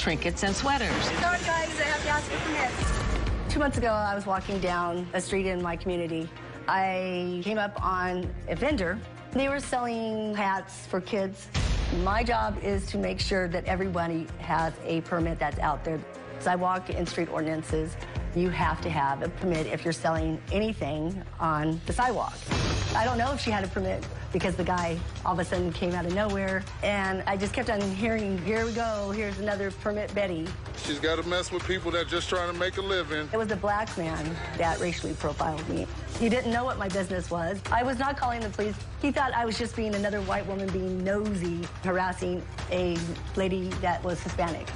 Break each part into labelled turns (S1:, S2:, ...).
S1: trinkets and sweaters.
S2: Sorry, guys, I have to ask for permits. 2 months ago, I was walking down a street in my community. I came up on a vendor. They were selling hats for kids. My job is to make sure that everybody has a permit that's out there. As I walk in street ordinances, you have to have a permit if you're selling anything on the sidewalk. I don't know if she had a permit because the guy all of a sudden came out of nowhere, and I just kept on hearing, here we go, here's another permit Betty.
S3: She's got to mess with people that just trying to make a living.
S2: It was a black man that racially profiled me. He didn't know what my business was. I was not calling the police. He thought I was just being another white woman being nosy, harassing a lady that was Hispanic.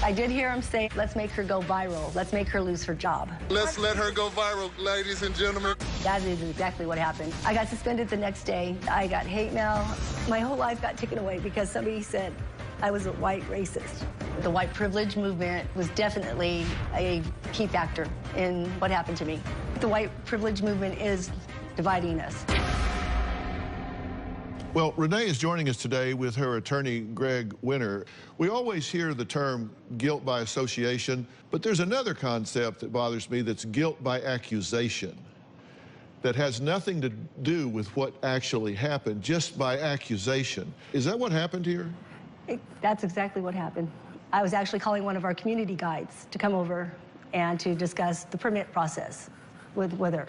S2: I did hear him say, let's make her go viral. Let's make her lose her job.
S3: Let's let her go viral, ladies and gentlemen.
S2: That is exactly what happened. I got suspended the next day. I got hate mail. My whole life got taken away because somebody said I was a white racist. The white privilege movement was definitely a key factor in what happened to me. The white privilege movement is dividing us.
S4: Well, Renee is joining us today with her attorney, Greg Winter. We always hear the term guilt by association, but there's another concept that bothers me that's guilt by accusation that has nothing to do with what actually happened, just by accusation. Is that what happened here?
S2: That's exactly what happened. I was actually calling one of our community guides to come over and to discuss the permit process with her.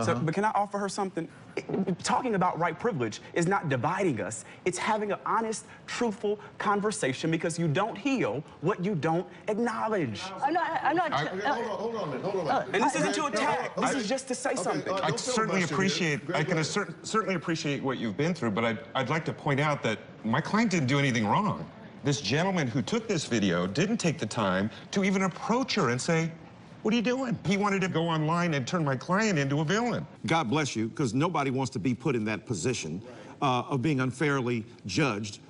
S5: So, but can I offer her something? Talking about white privilege is not dividing us. It's having an honest, truthful conversation because you don't heal what you don't acknowledge.
S4: Hold on.
S5: And this isn't to attack. This is just to say something.
S6: I certainly appreciate, certainly appreciate what you've been through, but I'd like to point out that my client didn't do anything wrong. This gentleman who took this video didn't take the time to even approach her and say, what are you doing? He wanted to go online and turn my client into a villain.
S7: God bless you, because nobody wants to be put in that position of being unfairly judged,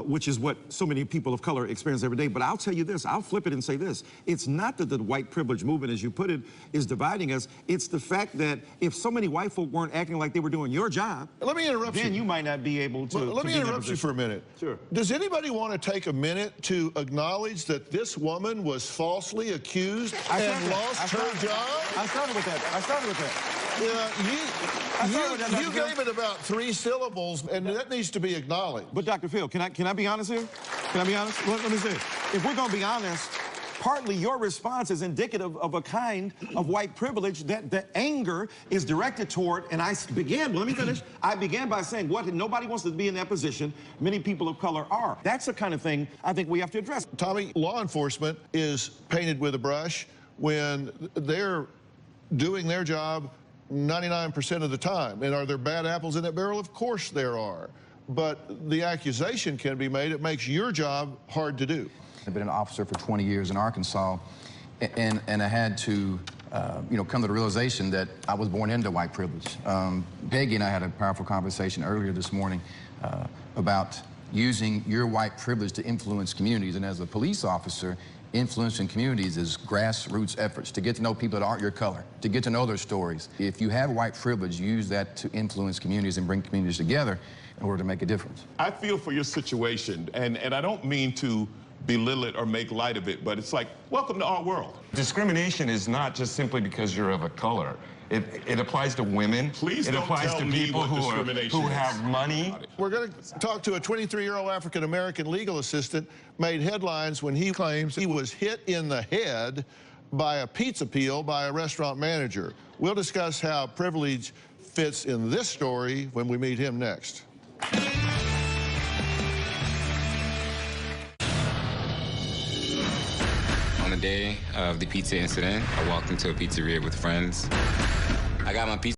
S7: which is what so many people of color experience every day. But I'll tell you this, I'll flip it and say this. It's not that the white privilege movement, as you put it, is dividing us. It's the fact that if so many white folk weren't acting like they were doing your job,
S4: let me interrupt
S7: then you might not be able to.
S4: Let me interrupt you for a minute.
S7: Sure.
S4: Does anybody want to take a minute to acknowledge that this woman was falsely accused and lost her job?
S7: I started with that.
S4: Yeah, you gave it about 3 syllables, and that needs to be acknowledged.
S7: But Dr. Phil, can I be honest here? Can I be honest? Let me say, if we're going to be honest, partly your response is indicative of a kind of white privilege that the anger is directed toward. And I began, let me finish. I began by saying, nobody wants to be in that position. Many people of color are. That's the kind of thing I think we have to address.
S4: Tommy, law enforcement is painted with a brush when they're doing their job 99% of the time. And are there bad apples in that barrel? Of course there are. But the accusation can be made. It makes your job hard to do.
S8: I've been an officer for 20 years in Arkansas, and I had to, come to the realization that I was born into white privilege. Peggy and I had a powerful conversation earlier this morning about using your white privilege to influence communities. And as a police officer, influencing communities is grassroots efforts to get to know people that aren't your color, to get to know their stories. If you have white privilege, use that to influence communities and bring communities together in order to make a difference.
S9: I feel for your situation, and I don't mean to belittle it or make light of it, but it's like, welcome to our world.
S6: Discrimination is not just simply because you're of a color. It applies to women.
S9: Please
S6: it
S9: don't
S6: applies
S9: tell
S6: to
S9: me
S6: people
S9: what
S6: who have money.
S4: We're going to talk to a 23-year-old African-American legal assistant made headlines when he claims he was hit in the head by a pizza peel by a restaurant manager. We'll discuss how privilege fits in this story when we meet him next.
S10: On the day of the pizza incident, I walked into a pizzeria with friends. I got my pizza.